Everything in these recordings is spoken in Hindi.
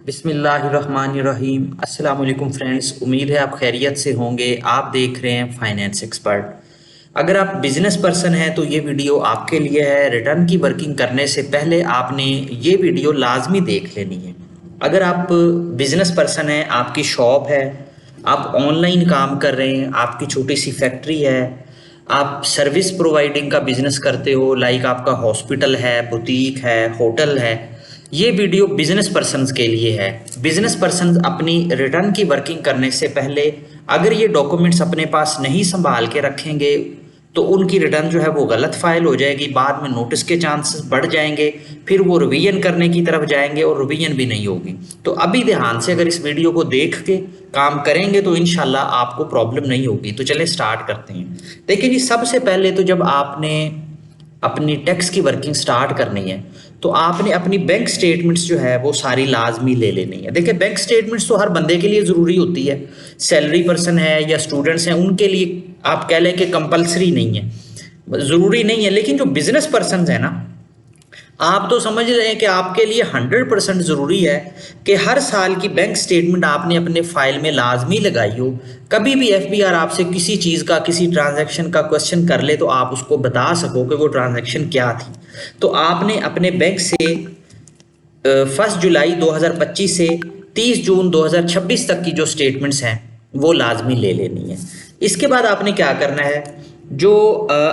बिस्मिल्लाहिर्रहमानिर्रहीम। अस्सलाम वालेकुम फ्रेंड्स, उम्मीद है आप खैरियत से होंगे। आप देख रहे हैं फाइनेंस एक्सपर्ट। अगर आप बिजनेस पर्सन हैं तो ये वीडियो आपके लिए है। रिटर्न की वर्किंग करने से पहले आपने ये वीडियो लाजमी देख लेनी है। अगर आप बिजनेस पर्सन हैं, आपकी शॉप है, आप ऑनलाइन काम कर रहे हैं, आपकी छोटी सी फैक्ट्री है, आप सर्विस प्रोवाइडिंग का बिजनेस करते हो, लाइक आपका हॉस्पिटल है, बुटीक है, होटल है, ये वीडियो बिजनेस पर्सन्स के लिए है। बिजनेस पर्सन अपनी रिटर्न की वर्किंग करने से पहले अगर ये डॉक्यूमेंट्स अपने पास नहीं संभाल के रखेंगे तो उनकी रिटर्न जो है वो गलत फाइल हो जाएगी, बाद में नोटिस के चांसेस बढ़ जाएंगे, फिर वो रिवीजन करने की तरफ जाएंगे और रिवीजन भी नहीं होगी। तो अभी ध्यान से अगर इस वीडियो को देख के काम करेंगे तो इंशाल्लाह आपको प्रॉब्लम नहीं होगी। तो चलें स्टार्ट करते हैं। देखिए जी, सबसे पहले तो जब आपने अपनी टैक्स की वर्किंग स्टार्ट करनी है तो आपने अपनी बैंक स्टेटमेंट्स जो है वो सारी लाजमी ले लेनी है। देखिए, बैंक स्टेटमेंट्स तो हर बंदे के लिए ज़रूरी होती है। सैलरी पर्सन है या स्टूडेंट्स हैं, उनके लिए आप कह लें कि कंपलसरी नहीं है, ज़रूरी नहीं है। लेकिन जो बिजनेस पर्सन है ना, आप तो समझ रहे हैं कि आपके लिए 100% ज़रूरी है कि हर साल की बैंक स्टेटमेंट आपने अपने फाइल में लाजमी लगाई हो। कभी भी एफबीआर आपसे किसी चीज़ का, किसी ट्रांजैक्शन का क्वेश्चन कर ले तो आप उसको बता सको कि वो ट्रांजैक्शन क्या थी। तो आपने अपने बैंक से 1 जुलाई 2025 से 30 जून 2026 तक की जो स्टेटमेंट्स हैं वो लाजमी ले लेनी है। इसके बाद आपने क्या करना है, जो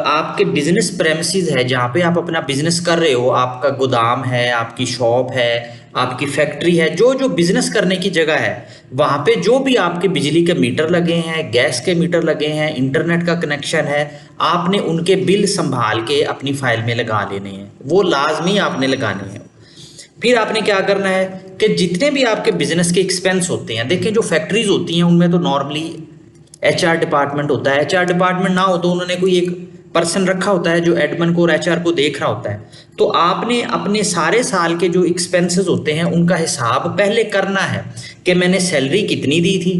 आपके बिजनेस प्रेमिसेस है, जहाँ पे आप अपना बिजनेस कर रहे हो, आपका गोदाम है, आपकी शॉप है, आपकी फैक्ट्री है, जो जो बिजनेस करने की जगह है, वहाँ पे जो भी आपके बिजली के मीटर लगे हैं, गैस के मीटर लगे हैं, इंटरनेट का कनेक्शन है, आपने उनके बिल संभाल के अपनी फाइल में लगा लेने हैं। वो लाजमी आपने लगाने हैं। फिर आपने क्या करना है कि जितने भी आपके बिजनेस के एक्सपेंस होते हैं, देखिए जो फैक्ट्रीज होती हैं उनमें तो नॉर्मली एचआर डिपार्टमेंट होता है। एचआर डिपार्टमेंट ना हो तो उन्होंने कोई एक पर्सन रखा होता है जो एडमिन को और एचआर को देख रहा होता है। तो आपने अपने सारे साल के जो एक्सपेंसेस होते हैं उनका हिसाब पहले करना है कि मैंने सैलरी कितनी दी थी,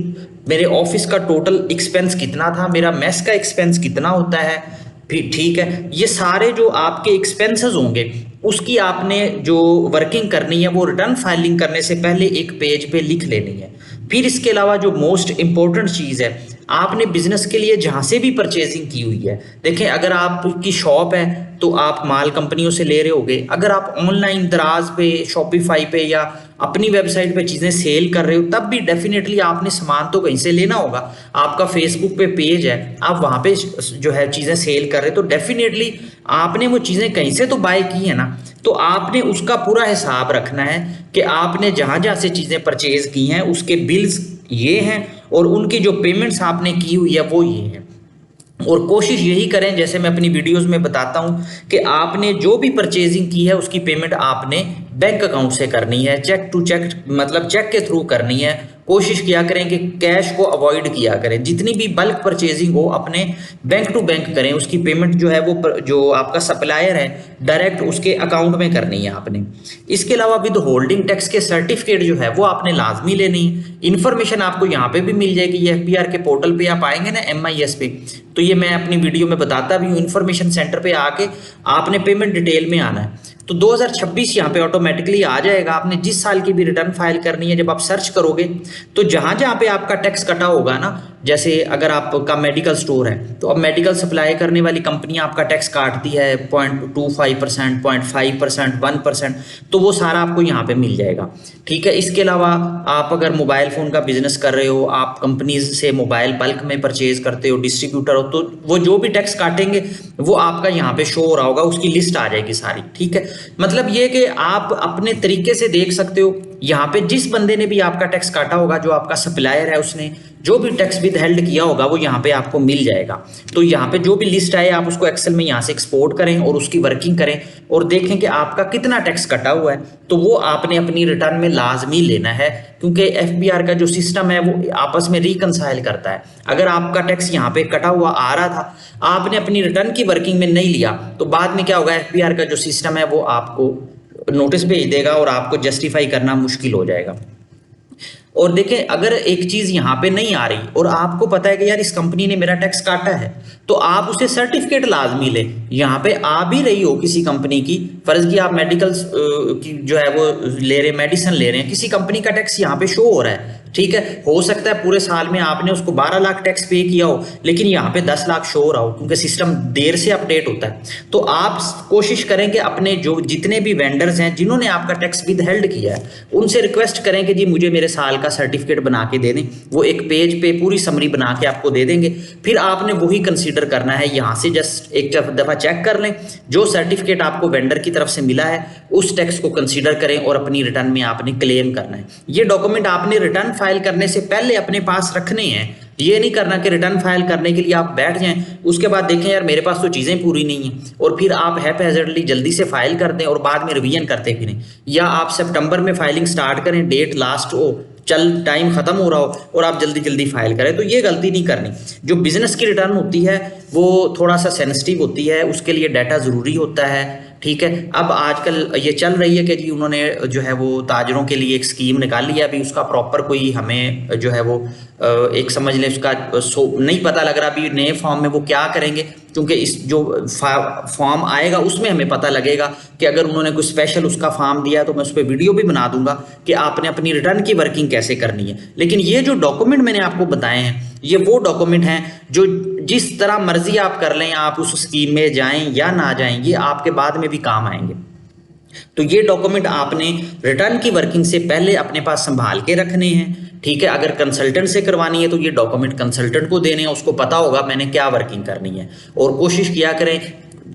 मेरे ऑफिस का टोटल एक्सपेंस कितना था, मेरा मेस का एक्सपेंस कितना होता है। फिर ठीक है, ये सारे जो आपके एक्सपेंसेस होंगे उसकी आपने जो वर्किंग करनी है वो रिटर्न फाइलिंग करने से पहले एक पेज पे लिख लेनी है। फिर इसके अलावा जो मोस्ट इंपॉर्टेंट चीज़ है, आपने बिजनेस के लिए जहाँ से भी परचेजिंग की हुई है, देखें अगर आपकी शॉप है तो आप माल कंपनियों से ले रहे होगे। अगर आप ऑनलाइन दराज पे, शॉपिफाई पे या अपनी वेबसाइट पे चीज़ें सेल कर रहे हो तब भी डेफिनेटली आपने सामान तो कहीं से लेना होगा। आपका फेसबुक पे पेज है, आप वहाँ पे जो है चीज़ें सेल कर रहे हो तो डेफिनेटली आपने वो चीज़ें कहीं से तो बाय की है ना। तो आपने उसका पूरा हिसाब रखना है कि आपने जहाँ जहाँ से चीज़ें परचेज की हैं उसके बिल्स ये हैं और उनकी जो पेमेंट्स आपने की हुई है वो ये है। और कोशिश यही करें, जैसे मैं अपनी वीडियोस में बताता हूं, कि आपने जो भी परचेजिंग की है उसकी पेमेंट आपने बैंक अकाउंट से करनी है, चेक टू चेक, मतलब चेक के थ्रू करनी है। कोशिश किया करें कि कैश को अवॉइड किया करें। जितनी भी बल्क परचेजिंग हो अपने बैंक टू बैंक करें, उसकी पेमेंट जो है वो जो आपका सप्लायर है डायरेक्ट उसके अकाउंट में करनी है आपने। इसके अलावा विद होल्डिंग टैक्स के सर्टिफिकेट जो है वो आपने लाजमी लेनी है। इन्फॉर्मेशन आपको यहाँ पे भी मिल जाएगी, ये एफबीआर के पोर्टल पे आप आएंगे ना MIS पे, तो ये मैं अपनी वीडियो में बताता भी हूँ। इन्फॉर्मेशन सेंटर पे आके आपने पेमेंट डिटेल में आना है तो 2026 यहाँ पे ऑटोमेटिकली आ जाएगा। आपने जिस साल की भी रिटर्न फाइल करनी है, जब आप सर्च करोगे तो जहाँ जहाँ पे आपका टैक्स कटा होगा ना, जैसे अगर आपका मेडिकल स्टोर है तो अब मेडिकल सप्लाई करने वाली कंपनियां आपका टैक्स काटती है 0.25%, 0.5%, 1%, तो वो सारा आपको यहाँ पे मिल जाएगा। ठीक है, इसके अलावा आप अगर मोबाइल फ़ोन का बिजनेस कर रहे हो, आप कंपनीज से मोबाइल बल्क में परचेज करते हो, डिस्ट्रीब्यूटर हो, तो वो जो भी टैक्स काटेंगे वो आपका यहाँ पे शो हो रहा होगा, उसकी लिस्ट आ जाएगी सारी। ठीक है, मतलब ये कि आप अपने तरीके से देख सकते हो यहाँ पे जिस बंदे ने भी आपका टैक्स काटा होगा, जो आपका सप्लायर है, उसने जो भी टैक्स विद हेल्ड किया होगा वो यहाँ पे आपको मिल जाएगा। तो यहाँ पे जो भी लिस्ट आए आप उसको एक्सेल में यहाँ से एक्सपोर्ट करें और उसकी वर्किंग करें और देखें कि आपका कितना टैक्स कटा हुआ है। तो वो आपने अपनी रिटर्न में लाजमी लेना है, क्योंकि एफबीआर का जो सिस्टम है वो आपस में रिकनसाइल करता है। अगर आपका टैक्स यहाँ पे कटा हुआ आ रहा था, आपने अपनी रिटर्न की वर्किंग में नहीं लिया, तो बाद में क्या होगा, एफबीआर का जो सिस्टम है वो आपको नोटिस भेज देगा और आपको जस्टिफाई करना मुश्किल हो जाएगा। और देखें, अगर एक चीज यहाँ पे नहीं आ रही और आपको पता है कि यार इस कंपनी ने मेरा टैक्स काटा है, तो आप उसे सर्टिफिकेट लाजमी लें। यहाँ पे आ भी रही हो किसी कंपनी की, फर्ज की आप मेडिकल की जो है वो ले रहे हैं, मेडिसिन ले रहे हैं, किसी कंपनी का टैक्स यहाँ पे शो हो रहा है, ठीक है। हो सकता है पूरे साल में आपने उसको 12 लाख टैक्स पे किया हो, लेकिन यहाँ पे 10 लाख शो हो रहा हो, क्योंकि सिस्टम देर से अपडेट होता है। तो आप कोशिश करें कि अपने जो जितने भी वेंडर्स हैं जिन्होंने आपका टैक्स विद हेल्ड किया है, उनसे रिक्वेस्ट करें कि जी मुझे मेरे साल का सर्टिफिकेट बना के दे दें। वो एक पेज पे पूरी समरी बना के आपको दे देंगे। फिर आपने वही कंसीडर करना है, यहाँ से जस्ट एक दफ़ा चेक कर लें, जो सर्टिफिकेट आपको वेंडर की तरफ से मिला है उस टैक्स को कंसीडर करें और अपनी रिटर्न में आपने क्लेम करना है। ये डॉक्यूमेंट आपने रिटर्न फाइल करने से पहले अपने पास रखने हैं। ये नहीं करना कि रिटर्न फाइल करने के लिए आप बैठ जाएं, उसके बाद देखें यार मेरे पास तो चीज़ें पूरी नहीं हैं, और फिर आप हैपहैज़र्डली जल्दी से फाइल कर दें और बाद में रिवीजन करते फिरें। या आप सितंबर में फाइलिंग स्टार्ट करें, डेट लास्ट हो, टाइम खत्म हो रहा हो और आप जल्दी जल्दी फाइल करें। तो ये गलती नहीं करनी। जो बिजनेस की रिटर्न होती है वो थोड़ा सा सेंसिटिव होती है, उसके लिए डाटा ज़रूरी होता है, ठीक है। अब आजकल ये चल रही है कि जी उन्होंने जो है वो ताजरों के लिए एक स्कीम निकाली है, अभी उसका प्रॉपर कोई हमें जो है वो एक समझ लें उसका नहीं पता लग रहा अभी नए फॉर्म में वो क्या करेंगे, क्योंकि इस जो फॉर्म आएगा उसमें हमें पता लगेगा कि अगर उन्होंने कोई स्पेशल उसका फॉर्म दिया तो मैं उस पर वीडियो भी बना दूंगा कि आपने अपनी रिटर्न की वर्किंग कैसे करनी है। लेकिन ये जो डॉक्यूमेंट मैंने आपको बताए हैं ये वो डॉक्यूमेंट हैं जो जिस तरह मर्जी आप कर लें, आप उस स्कीम में जाएं या ना जाएं, ये आपके बाद में भी काम आएंगे। तो ये डॉक्यूमेंट आपने रिटर्न की वर्किंग से पहले अपने पास संभाल के रखने हैं, ठीक है। अगर कंसल्टेंट से करवानी है तो ये डॉक्यूमेंट कंसल्टेंट को देने हैं, उसको पता होगा मैंने क्या वर्किंग करनी है। और कोशिश किया करें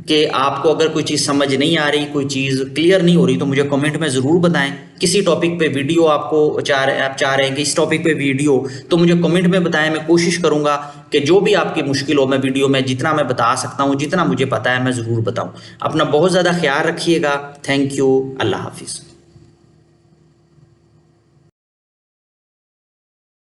कि आपको अगर कोई चीज़ समझ नहीं आ रही, कोई चीज़ क्लियर नहीं हो रही, तो मुझे कमेंट में ज़रूर बताएं। किसी टॉपिक पे वीडियो आपको आप चाह रहे हैं कि इस टॉपिक पे वीडियो, तो मुझे कमेंट में बताएं। मैं कोशिश करूंगा कि जो भी आपकी मुश्किल हो मैं वीडियो में जितना मैं बता सकता हूं, जितना मुझे पता है मैं ज़रूर बताऊं। अपना बहुत ज़्यादा ख्याल रखिएगा। Thank you. अल्लाह हाफिज़।